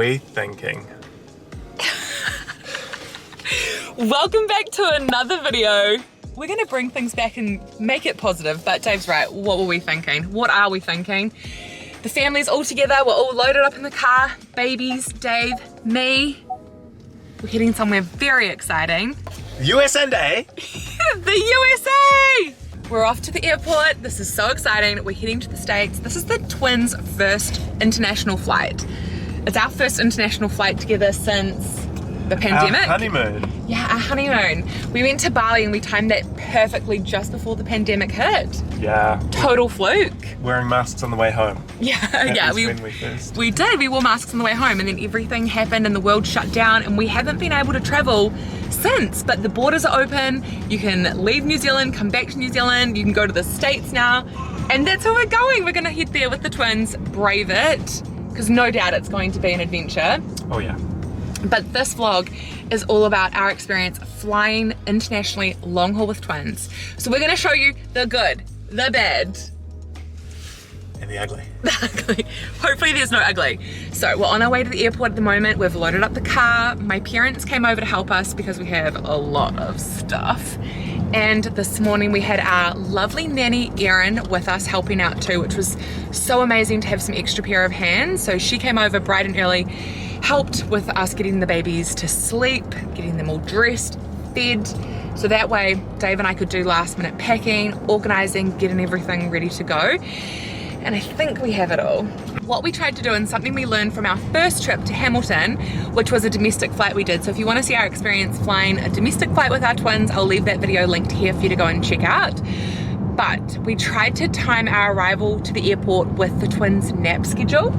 we thinking? Welcome back to another video. We're gonna bring things back and make it positive, but Dave's right. What were we thinking? What are we thinking? The family's all together, we're all loaded up in the car. Babies, Dave, me. We're heading somewhere very exciting. USA! The USA! We're off to the airport. This is so exciting. We're heading to the States. This is the twins' first international flight. It's our first international flight together since the pandemic. Our honeymoon. Yeah, our honeymoon. We went to Bali and we timed that perfectly just before the pandemic hit. Yeah. Total fluke. Wearing masks on the way home. Yeah, we did. We wore masks on the way home, and then everything happened and the world shut down and we haven't been able to travel since. But the borders are open. You can leave New Zealand, come back to New Zealand. You can go to the States now. And that's where we're going. We're gonna head there with the twins, brave it, because no doubt it's going to be an adventure. Oh yeah. But this vlog is all about our experience flying internationally long haul with twins. So we're gonna show you the good, the bad, and the ugly. The ugly. Hopefully there's no ugly. So we're on our way to the airport at the moment. We've loaded up the car. My parents came over to help us because we have a lot of stuff. And this morning we had our lovely nanny Erin with us helping out too, which was so amazing to have some extra pair of hands. So she came over bright and early, helped with us getting the babies to sleep, getting them all dressed, fed. So that way Dave and I could do last minute packing, organizing, getting everything ready to go. And I think we have it all. What we tried to do, and something we learned from our first trip to Hamilton, which was a domestic flight we did. So if you want to see our experience flying a domestic flight with our twins, I'll leave that video linked here for you to go and check out. But we tried to time our arrival to the airport with the twins' nap schedule.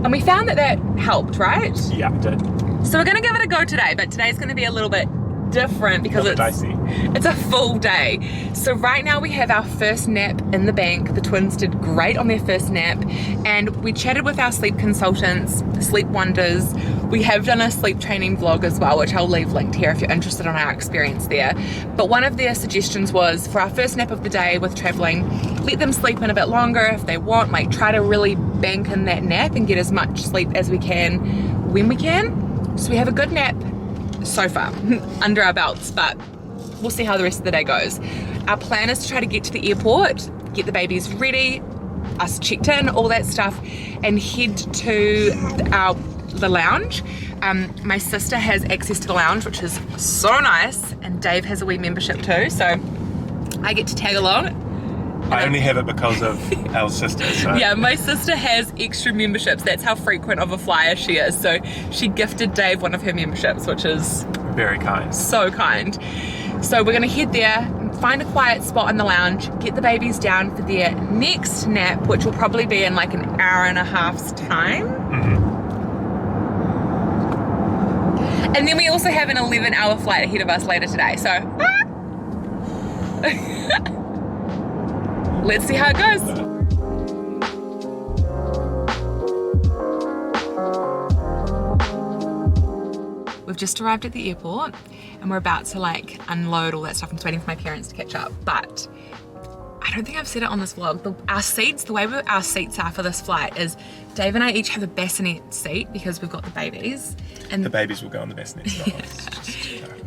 And we found that that helped, right? Yeah, it did. So we're gonna give it a go today, but today's gonna be a little bit different because it's a full day. So right now we have our first nap in the bank. The twins did great on their first nap, and we chatted with our sleep consultants, Sleep Wonders. We have done a sleep training vlog as well, which I'll leave linked here if you're interested in our experience there. But one of their suggestions was for our first nap of the day with traveling, let them sleep in a bit longer if they want, like try to really bank in that nap and get as much sleep as we can when we can. So we have a good nap so far under our belts, but we'll see how the rest of the day goes. Our plan is to try to get to the airport, get the babies ready, us checked in, all that stuff, and head to the lounge. My sister has access to the lounge, which is so nice, and Dave has a wee membership too, so I get to tag along. I only have it because of our sister. So. Yeah, my sister has extra memberships. That's how frequent of a flyer she is. So she gifted Dave one of her memberships, which is very kind. So kind. So we're gonna head there, find a quiet spot in the lounge, get the babies down for their next nap, which will probably be in like an hour and a half's time. And then we also have an 11-hour flight ahead of us later today. So let's see how it goes. We've just arrived at the airport and we're about to like unload all that stuff. I'm just waiting for my parents to catch up, but I don't think I've said it on this vlog. The way our seats are for this flight is Dave and I each have a bassinet seat because we've got the babies. And the babies will go on the bassinets.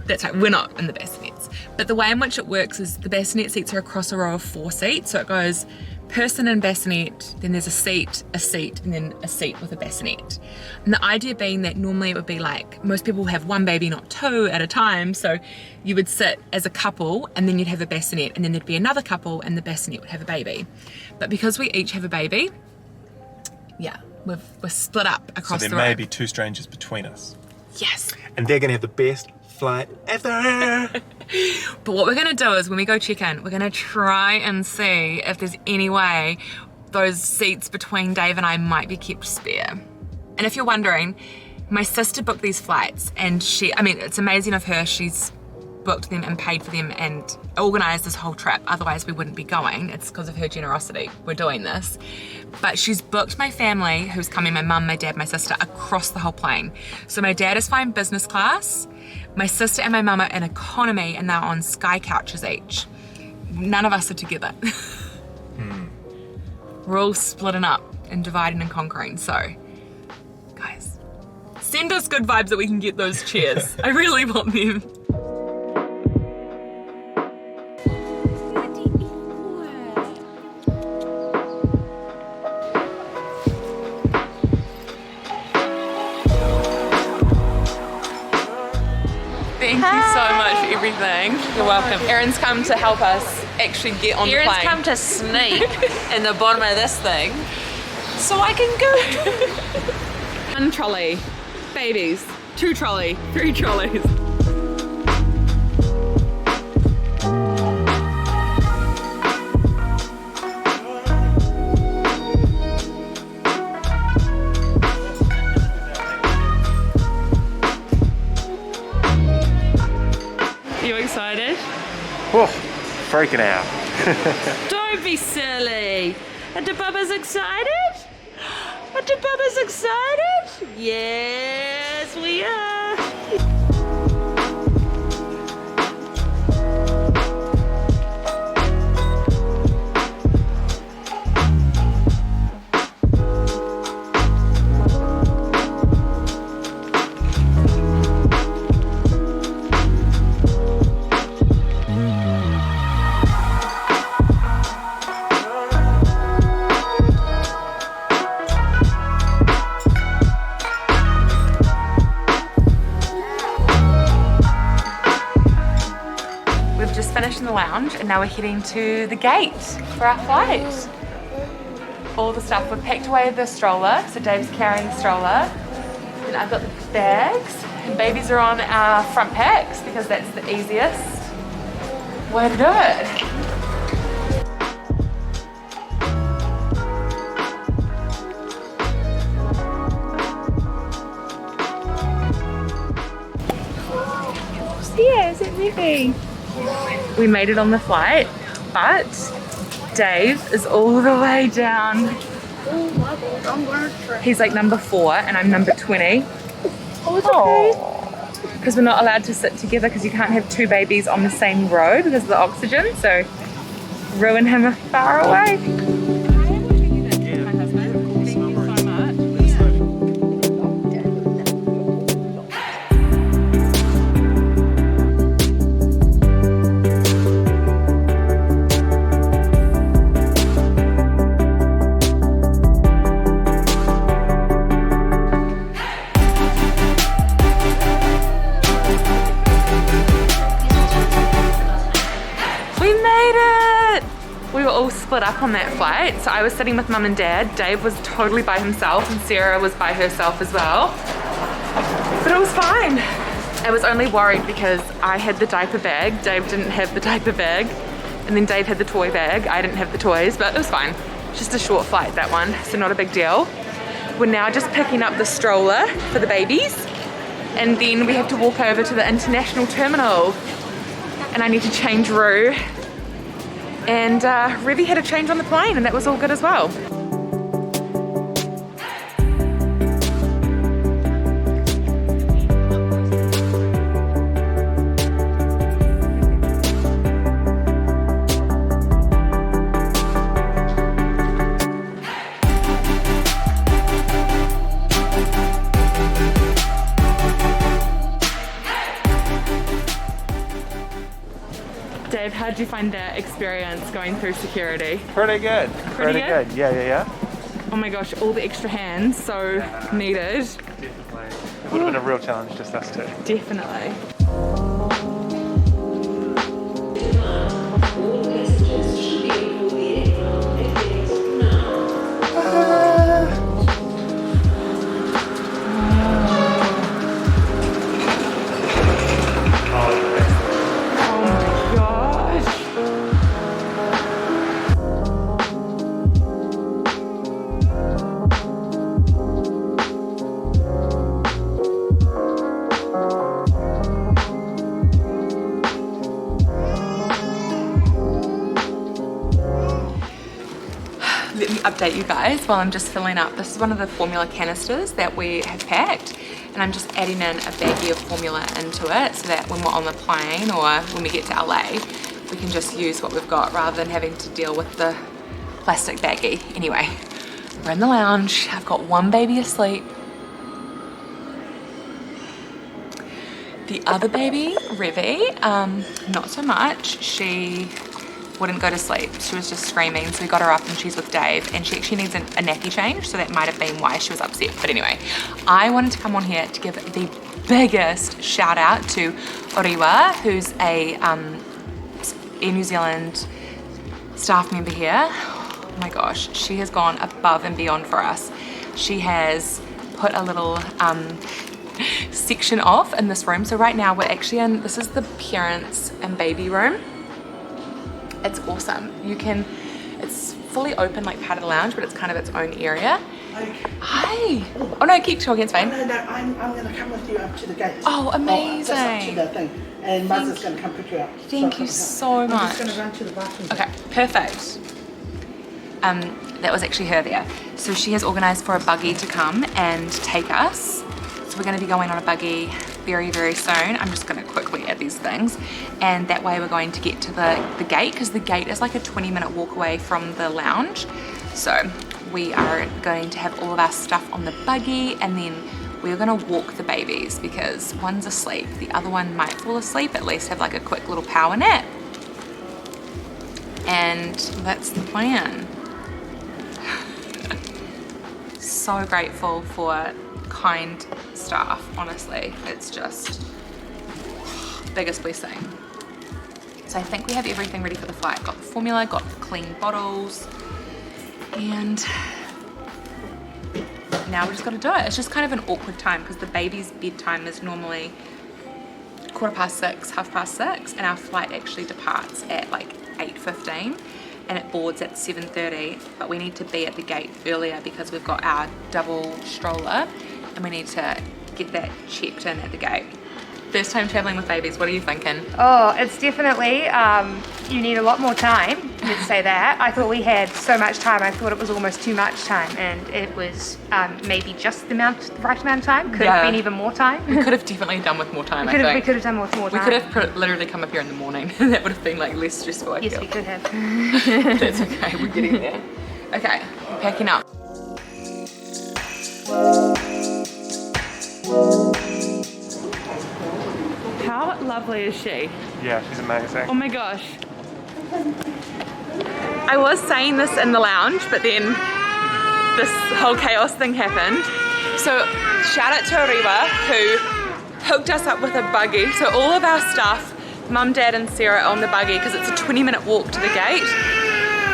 That's right, we're not in the bassinets. But the way in which it works is the bassinet seats are across a row of 4 seats. So it goes person and bassinet, then there's a seat, and then a seat with a bassinet. And the idea being that normally it would be like, most people have 1 baby, not 2 at a time. So you would sit as a couple and then you'd have a bassinet, and then there'd be another couple and the bassinet would have a baby. But because we each have a baby, yeah, we're split up across the row. So there may be 2 strangers between us. Yes. And they're gonna have the best flight ever. But what we're gonna do is when we go check in, we're gonna try and see if there's any way those seats between Dave and I might be kept spare. And if you're wondering, my sister booked these flights, and it's amazing of her. She's booked them and paid for them and organized this whole trip. Otherwise we wouldn't be going. It's because of her generosity we're doing this. But she's booked my family, who's coming, my mum, my dad, my sister, across the whole plane. So my dad is flying business class, my sister and my mum are in economy, and they're on sky couches each. None of us are together. We're all splitting up and dividing and conquering. So guys, Send us good vibes that we can get those chairs. I really want them. Thank you so much for everything. You're welcome. Erin's come to help us actually get on the plane. Erin's come to sneak in the bottom of this thing so I can go. One trolley, babies, 2 trolley, 3 trolleys. You excited? Oh, freaking out. Don't be silly. And the Bubba's excited? And the Bubba's excited? Yes, we are. Finished in the lounge and now we're heading to the gate for our flight. All the stuff, we've packed away the stroller, so Dave's carrying the stroller. And I've got the bags and babies are on our front packs because that's the easiest way to do it. Yes, it's easy. We made it on the flight, but Dave is all the way down. Oh my god, I'm gonna try. He's like number 4 and I'm number 20. Oh, it's okay. Because we're not allowed to sit together because you can't have 2 babies on the same row because of the oxygen, so ruin him far away. Split up on that flight, so I was sitting with mum and dad. Dave was totally by himself and Sarah was by herself as well, but it was fine. I was only worried because I had the diaper bag, Dave didn't have the diaper bag, and then Dave had the toy bag, I didn't have the toys, but it was fine. Just a short flight, that one, so not a big deal. We're now just picking up the stroller for the babies, and then we have to walk over to the international terminal, and I need to change room. And Revy had a change on the plane and that was all good as well. Dave, how did you find that experience going through security? Pretty good. Pretty good? Yeah. Oh my gosh, all the extra hands, so needed. Definitely. It would have been a real challenge, just us 2. Definitely. Let me update you guys while I'm just filling up. This is one of the formula canisters that we have packed, and I'm just adding in a baggie of formula into it so that when we're on the plane or when we get to LA, we can just use what we've got rather than having to deal with the plastic baggie. Anyway, we're in the lounge. I've got one baby asleep. The other baby, Revy, not so much. She wouldn't go to sleep. She was just screaming, so we got her up and she's with Dave, and she actually needs a nappy change, so that might have been why she was upset. But anyway, I wanted to come on here to give the biggest shout out to Oriwa, who's a New Zealand staff member here. Oh my gosh, she has gone above and beyond for us. She has put a little section off in this room. So right now we're actually in, this is the parents and baby room. It's awesome. You can, it's fully open like part of the lounge, but it's kind of its own area. Hi. Oh no, keep talking, it's fine. No, I'm going to come with you up to the gate. Oh, amazing. Just up to the thing. And Muzz is going to come pick you up. Thank you so much. I'm just going to run to the bathroom. Okay, perfect. That was actually her there. So she has organised for a buggy to come and take us. So we're going to be going on a buggy very, very soon. I'm just going to quickly add these things. And that way we're going to get to the gate, because the gate is like a 20-minute walk away from the lounge. So we are going to have all of our stuff on the buggy, and then we're going to walk the babies because one's asleep. The other one might fall asleep, at least have like a quick little power nap. And that's the plan. So grateful for kind staff, honestly. It's just biggest blessing. So I think we have everything ready for the flight. Got the formula, got the clean bottles, and now we just got to do it. It's just kind of an awkward time because the baby's bedtime is normally 6:15, 6:30, and our flight actually departs at like 8:15 and it boards at 7:30, but we need to be at the gate earlier because we've got our double stroller and we need to get that checked in at the gate. First time traveling with babies, what are you thinking? Oh, it's definitely, you need a lot more time, let's say that. I thought we had so much time, I thought it was almost too much time, and it was maybe just the right amount of time. Could have been even more time. We could have definitely done with more time, We could have done with more time. We could have literally come up here in the morning and that would have been like less stressful, I Yes, feel. we could have. That's okay, we're getting there. Okay, I'm packing up. How lovely is she? Yeah, she's amazing. Oh my gosh. I was saying this in the lounge, but then this whole chaos thing happened. So shout out to Ariwa, who hooked us up with a buggy. So all of our stuff, Mum, Dad and Sarah are on the buggy because it's a 20-minute walk to the gate.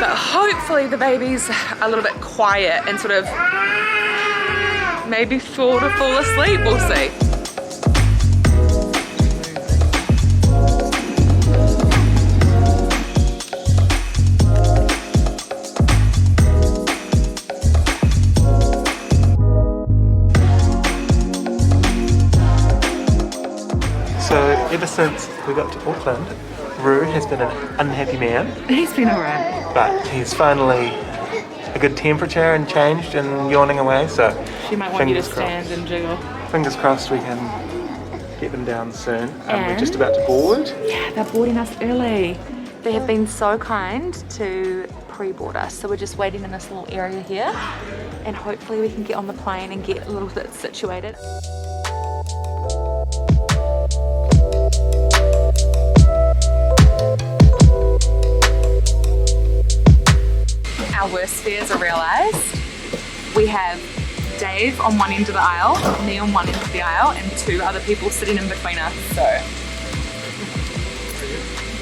But hopefully the baby's a little bit quiet and sort of maybe sort of fall asleep, we'll see. So ever since we got to Auckland, Rue has been an unhappy man, He's been alright. but he's finally a good temperature and changed and yawning away, so She might want you to fingers stand and jiggle. fingers crossed we can get them down soon. We're And- just about to board. Yeah, they're boarding us early. They have been so kind to pre-board us, so we're just waiting in this little area here, and hopefully we can get on the plane and get a little bit situated. Our worst fears are realised. We have Dave on one end of the aisle, me on one end of the aisle, and two other people sitting in between us, so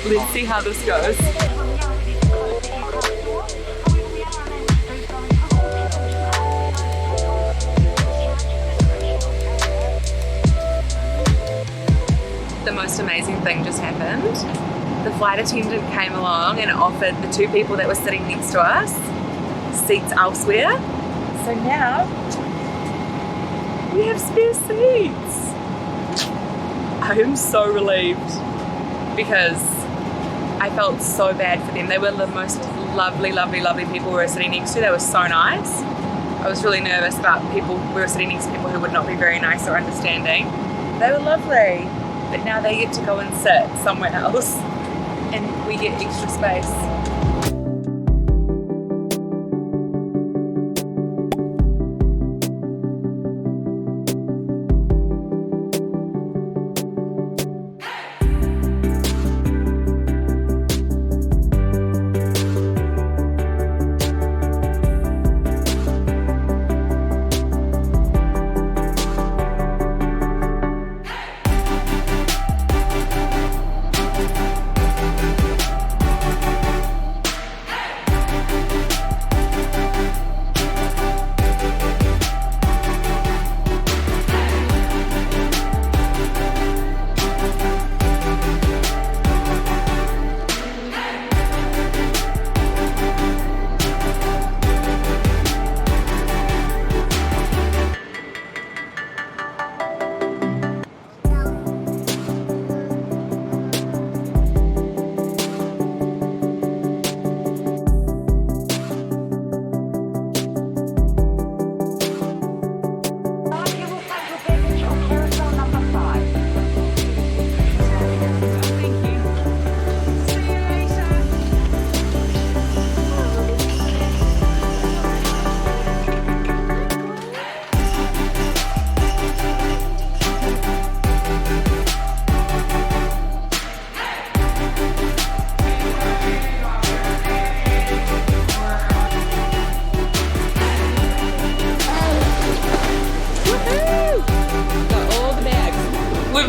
let's see how this goes. The most amazing thing just happened. The flight attendant came along and offered the two people that were sitting next to us seats elsewhere. So now we have spare seats. I am so relieved because I felt so bad for them. They were the most lovely, lovely, lovely people we were sitting next to. They were so nice. I was really nervous about people, we were sitting next to people who would not be very nice or understanding. They were lovely, but now they get to go and sit somewhere else and we get extra space.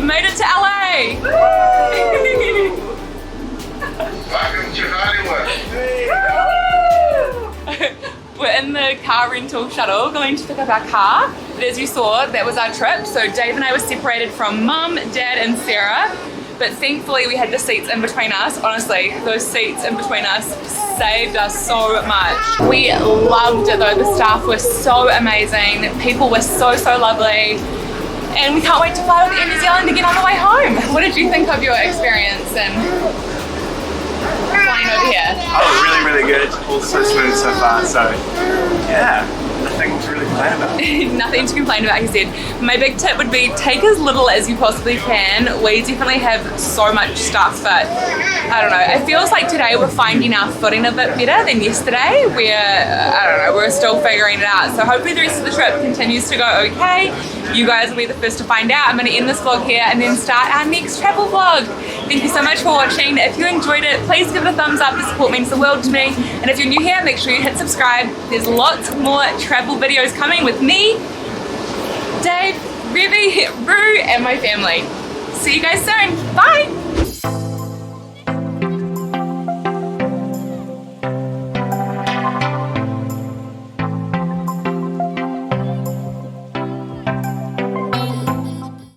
We've made it to LA. Welcome to Hollywood. We're in the car rental shuttle going to pick up our car. But as you saw, that was our trip. So Dave and I were separated from Mum, Dad and Sarah. But thankfully we had the seats in between us. Honestly, those seats in between us saved us so much. We loved it though. The staff were so amazing. People were so lovely. And we can't wait to fly with Air New Zealand again on the way home. What did you think of your experience and flying over here? Oh, really good. All so smooth so far. So, yeah, nothing to really complain about. Nothing to complain about, he said. My big tip would be take as little as you possibly can. We definitely have so much stuff, but I don't know. It feels like today we're finding our footing a bit better than yesterday. We're still figuring it out. So hopefully the rest of the trip continues to go okay. You guys will be the first to find out. I'm going to end this vlog here and then start our next travel vlog. Thank you so much for watching. If you enjoyed it, please give it a thumbs up. The support means the world to me. And if you're new here, make sure you hit subscribe. There's lots more travel videos coming with me, Dave, Revy, Rue, and my family. See you guys soon. Bye!